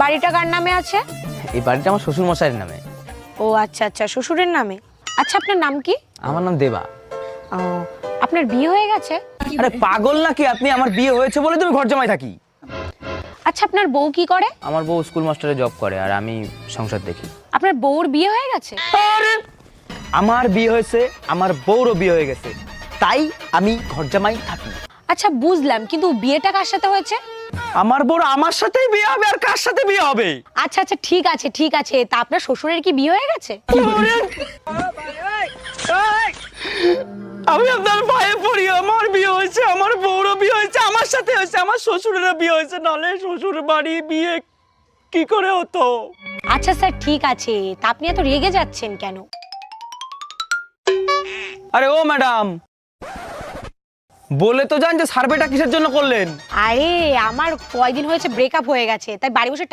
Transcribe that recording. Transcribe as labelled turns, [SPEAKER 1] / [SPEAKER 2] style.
[SPEAKER 1] বাড়িটা কার নামে আছে?
[SPEAKER 2] এই বাড়িটা আমার শ্বশুর মশাইয়ের নামে।
[SPEAKER 1] ও আচ্ছা আচ্ছা, শ্বশুরের নামে। আচ্ছা, আপনার নাম কি?
[SPEAKER 2] আমার নাম দেবা।
[SPEAKER 1] ও, আপনার বিয়ে হয়ে গেছে?
[SPEAKER 2] আরে পাগল নাকি আপনি? আমার বিয়ে হয়েছে বলে তুমি ঘর জামাই থাকি।
[SPEAKER 1] আচ্ছা, আপনার বউ কি করে?
[SPEAKER 2] আমার বউ স্কুল মাস্টারে জব করে আর আমি সংসার দেখি।
[SPEAKER 1] আপনার বউর বিয়ে হয়ে গেছে?
[SPEAKER 2] আরে আমার বিয়ে হয়েছে, আমার বউরও বিয়ে হয়ে গেছে, তাই আমি ঘর জামাই থাকি।
[SPEAKER 1] আচ্ছা বুঝলাম, কিন্তু বিয়েটা কার সাথে হয়েছে?
[SPEAKER 2] আমার বউর আমার সাথেই বিয়ে হবে, আর কার সাথে বিয়ে হবে?
[SPEAKER 1] আচ্ছা আচ্ছা, ঠিক আছে ঠিক আছে, তা আপনার শ্বশুরের কি বিয়ে হয়ে গেছে?
[SPEAKER 2] আমি আপনার পায়ে পড়ি, আমার বিয়ে হয়েছে, আমার বউরও বিয়ে হয়েছে, আমার সাথে হয়েছে, আমার শ্বশুরেরও বিয়ে হয়েছে, নালে শ্বশুর বাড়ি বিয়ে কি করে হতো?
[SPEAKER 1] আচ্ছা স্যার, ঠিক আছে, তা আপনি এত রেগে যাচ্ছেন কেন?
[SPEAKER 2] আরে ও ম্যাডাম, বলে তো যান যে সার্ভেটা কিসের জন্য করলেন?
[SPEAKER 1] আরে আমার কয়দিন হয়েছে ব্রেকআপ হয়ে গেছে, তাই বাড়ি বসে